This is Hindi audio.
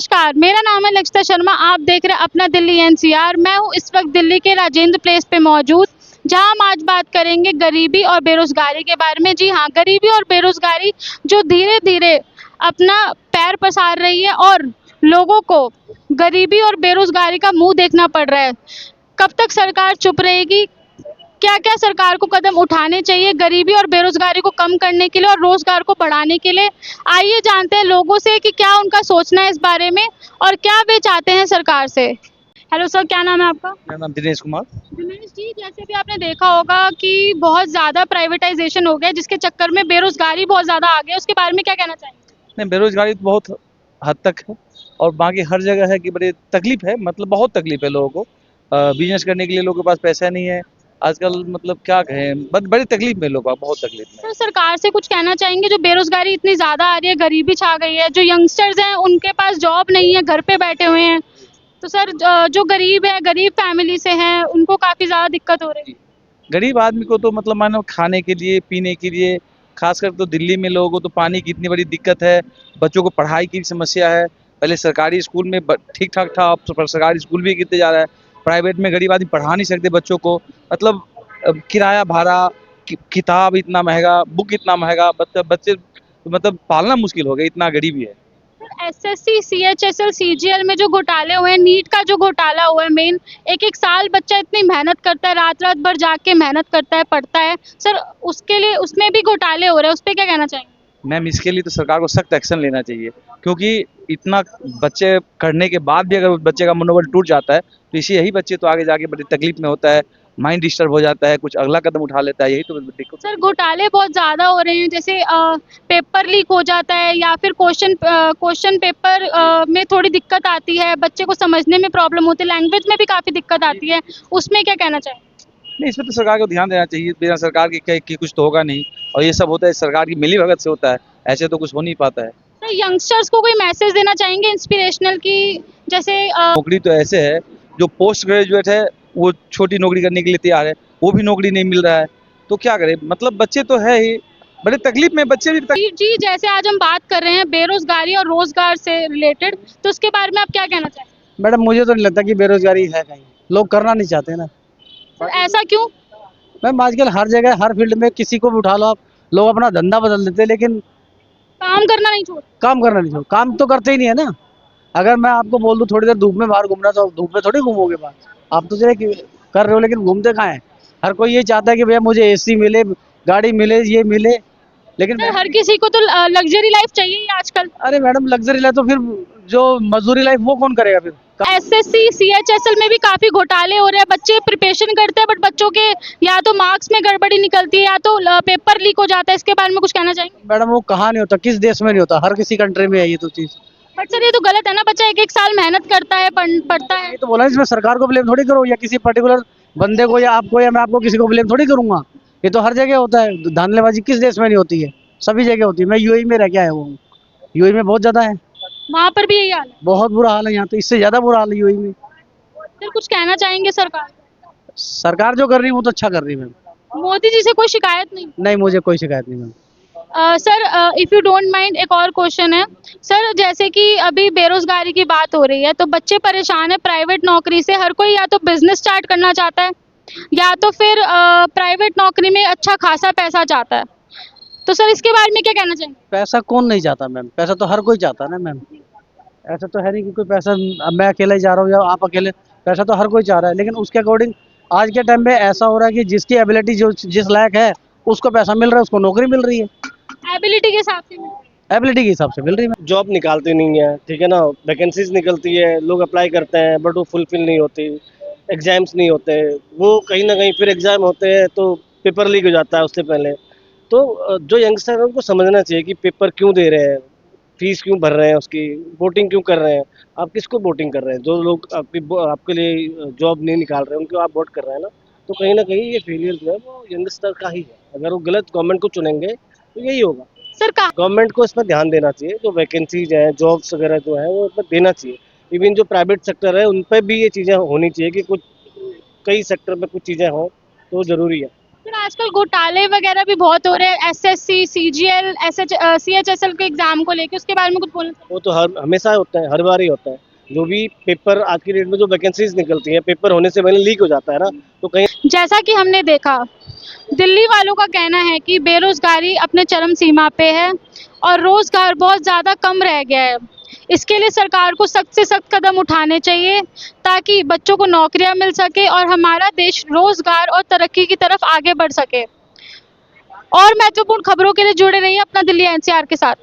नमस्कार, मेरा नाम है लक्षिता शर्मा। आप देख रहे हैं अपना दिल्ली एनसीआर। मैं हूँ इस वक्त दिल्ली के राजेंद्र प्लेस पे मौजूद, जहां हम आज बात करेंगे गरीबी और बेरोजगारी के बारे में। जी हाँ, गरीबी और बेरोजगारी जो धीरे धीरे अपना पैर पसार रही है और लोगों को गरीबी और बेरोजगारी का मुंह देखना पड़ रहा है। कब तक सरकार चुप रहेगी? क्या क्या सरकार को कदम उठाने चाहिए गरीबी और बेरोजगारी को कम करने के लिए और रोजगार को बढ़ाने के लिए? आइए जानते हैं लोगों से कि क्या उनका सोचना है इस बारे में और क्या वे चाहते हैं सरकार से। हेलो सर, क्या नाम है आपका? मेरा नाम दिनेश कुमार। दिनेश जी, जैसे भी आपने देखा होगा कि बहुत ज़्यादा प्राइवेटाइजेशन हो गया, जिसके चक्कर में बेरोजगारी बहुत ज़्यादा आ गई है, उसके बारे में क्या कहना चाहेंगे? नहीं, बेरोजगारी तो बहुत हद तक है और बाकी हर जगह है कि बड़ी तकलीफ है, मतलब बहुत तकलीफ है लोगों को। बिजनेस करने के लिए लोगों के पास पैसा नहीं है आजकल, मतलब क्या कहें, बड़ी तकलीफ में लोग, बहुत तकलीफ में। सर, सरकार से कुछ कहना चाहेंगे? जो बेरोजगारी इतनी ज़्यादा आ रही है, गरीबी छा गई है, जो यंगस्टर्स हैं उनके पास जॉब नहीं है, घर पे बैठे हुए हैं, तो सर जो गरीब है, गरीब फैमिली से हैं, उनको काफ़ी ज़्यादा दिक्कत हो रही है। गरीब आदमी को तो मतलब मानो खाने के लिए, पीने के लिए, खासकर तो दिल्ली में लोगों को तो पानी की इतनी बड़ी दिक्कत है, बच्चों को पढ़ाई की समस्या है। पहले सरकारी स्कूल में ठीक ठाक था, अब तो सरकारी स्कूल भी गिरते जा रहा है। प्राइवेट में गरीब आदमी पढ़ा नहीं सकते बच्चों को, मतलब किराया भाड़ा, किताब इतना महंगा, बुक इतना महंगा, बच्चे मतलब पालना मुश्किल हो गया, इतना गरीबी है। एसएससी, सीएचएसएल, सीजीएल में जो घोटाले हुए हैं, नीट का जो घोटाला हुआ है मेन, एक एक साल बच्चा इतनी मेहनत करता है, रात रात भर जाग के मेहनत करता है, पढ़ता है सर, उसके लिए उसमें भी घोटाले हो रहे हैं, उस पर क्या कहना चाहेंगे? मैम, इसके लिए तो सरकार को सख्त एक्शन लेना चाहिए, क्योंकि इतना बच्चे करने के बाद भी अगर उस बच्चे का मनोबल टूट जाता है तो इसी यही बच्चे तो आगे जाके बड़ी तकलीफ में होता है, माइंड डिस्टर्ब हो जाता है, कुछ अगला कदम उठा लेता है, यही तो दिक्कत। सर, घोटाले बहुत ज़्यादा हो रहे हैं, जैसे पेपर लीक हो जाता है या फिर क्वेश्चन पेपर में थोड़ी दिक्कत आती है, बच्चे को समझने में प्रॉब्लम होती है, लैंग्वेज में भी काफ़ी दिक्कत आती है, उसमें क्या कहना चाहेंगे? नहीं, इसमें तो सरकार को ध्यान देना चाहिए, बिना सरकार की कुछ तो होगा नहीं, और ये सब होता है सरकार की मिली भगत से होता है, ऐसे तो कुछ हो नहीं पाता है। सर, यंगस्टर्स को कोई मैसेज देना चाहेंगे इंस्पिरेशनल की, जैसे नौकरी तो ऐसे है, जो पोस्ट ग्रेजुएट है वो छोटी नौकरी करने के लिए तैयार है, वो भी नौकरी नहीं मिल रहा है, तो क्या करे, मतलब बच्चे तो है ही बड़े तकलीफ में, बच्चे भी जी जी, जैसे आज हम बात कर रहे हैं बेरोजगारी और रोजगार से रिलेटेड, तो उसके बारे में आप क्या कहना चाहेंगे? मैडम, मुझे तो नहीं लगता कि बेरोजगारी है कहीं, लोग करना नहीं चाहते ना। सर, ऐसा क्यों? मैम, आजकल हर जगह हर फील्ड में किसी को भी उठा लो आप, लोग अपना धंधा बदल देते हैं, लेकिन काम करना नहीं छोड़। काम करना नहीं छोड़, काम तो करते ही नहीं है ना। अगर मैं आपको बोल दूं थोड़ी देर धूप में बाहर घूमना, तो धूप में थोड़ी घूमोगे बाहर, आप तो चले कर रहे हो, लेकिन घूमते कहाँ है। हर कोई ये चाहता है कि भैया मुझे एसी मिले, गाड़ी मिले, ये मिले, लेकिन सर, हर किसी को तो लग्जरी लाइफ चाहिए ही आजकल। अरे मैडम, लग्जरी लाइफ तो फिर जो मजदूरी लाइफ वो कौन करेगा फिर। एसएससी, सीएचएसएल में भी काफी घोटाले हो रहे हैं, बच्चे प्रिपरेशन करते हैं बट बच्चों के या तो मार्क्स में गड़बड़ी निकलती है या तो पेपर लीक हो जाता है, इसके बारे में कुछ कहना चाहेंगे? मैडम, वो कहाँ नहीं होता, किस देश में नहीं होता, हर किसी कंट्री में है ये तो चीज। बट सर, ये तो गलत है ना, बच्चा एक एक साल मेहनत करता है, पढ़ता है। ये तो बोला, इसमें सरकार को ब्लेम थोड़ी करो या किसी पर्टिकुलर बंदे को या आपको या मैं आपको किसी को ब्लेम थोड़ी करूंगा। ये तो हर जगह होता है, धांधलेबाजी किस देश में नहीं होती है, सभी जगह होती है। मैं यूएई में रह के आया हुआ हूँ, यूएई में बहुत ज्यादा है, वहां पर भी यही हाल है। बहुत बुरा हाल है यहाँ तो, इससे ज्यादा बुरा हाल है यूएई में। सर, कुछ कहना चाहेंगे सरकार? सरकार जो कर रही है वो तो अच्छा कर रही है मैम। मोदी जी से कोई शिकायत नहीं? नहीं, मुझे कोई शिकायत नहीं ma'am. Sir, if you don't mind, एक और क्वेश्चन है सर, जैसे कि अभी बेरोजगारी की बात हो रही है तो बच्चे परेशान है प्राइवेट नौकरी से, हर कोई या तो बिजनेस स्टार्ट करना चाहता है या तो फिर प्राइवेट नौकरी में अच्छा खासा पैसा चाहता है, तो सर इसके बारे में क्या कहना चाहेंगे? पैसा कौन नहीं चाहता मैम, पैसा तो हर कोई चाहता है ना मैम। ऐसा तो है नहीं कि कोई पैसा, अब मैं अकेला ही जा रहा हूँ या आप अकेले, पैसा तो हर कोई चाह रहा है, लेकिन उसके अकॉर्डिंग आज के टाइम में ऐसा हो रहा है कि जिसकी एबिलिटी जो जिस लायक है उसको पैसा मिल रहा है, उसको नौकरी मिल रही है, एबिलिटी के हिसाब से एबिलिटी के हिसाब से मिल रही है। जॉब निकालती नहीं है, ठीक है ना, वैकेंसीज निकलती है, लोग अप्लाई करते हैं बट वो फुलफिल नहीं होती, एग्जाम्स नहीं होते, वो कहीं ना कहीं फिर एग्जाम होते हैं तो पेपर लीक हो जाता है उससे पहले। तो जो यंगस्टर है उनको समझना चाहिए कि पेपर क्यों दे रहे हैं, फीस क्यों भर रहे हैं, उसकी वोटिंग क्यों कर रहे हैं। आप किसको वोटिंग कर रहे हैं? जो लोग आपके लिए जॉब नहीं निकाल रहे हैं उनको आप वोट कर रहे हैं ना। तो कहीं ना कहीं ये फेलियर जो है वो यंगस्टर का ही है, अगर वो गलत गवर्नमेंट को चुनेंगे तो यही होगा। सर का गवर्नमेंट को इसमें ध्यान देना चाहिए, जो वैकेंसीज हैं, जॉब्स वगैरह जो है वो इसमें देना चाहिए। इवन जो प्राइवेट सेक्टर है उन पर भी ये चीज़ें होनी चाहिए कि कुछ कई सेक्टर में कुछ चीज़ें हों तो ज़रूरी है। फिर आजकल घोटाले वगैरह भी बहुत हो रहे हैं एसएससी, सीजीएल, सीएचएसएल के एग्जाम को लेके, उसके बारे में कुछ बोलना चाहेंगे? वो तो हर हमेशा होता है, हर बार ही होता है। जो भी पेपर आज की डेट में जो वैकेंसीज निकलती हैं, पेपर होने से पहले लीक हो जाता है ना, तो कहीं जैसा कि हमने देखा, दिल्ली वालों का कहना है कि बेरोजगारी अपने चरम सीमा पे है और रोजगार बहुत ज़्यादा कम रह गया है। इसके लिए सरकार को सख्त से सख्त कदम उठाने चाहिए ताकि बच्चों को नौकरियां मिल सके और हमारा देश रोजगार और तरक्की की तरफ आगे बढ़ सके। और महत्वपूर्ण खबरों के लिए जुड़े रहिए अपना दिल्ली एनसीआर के साथ।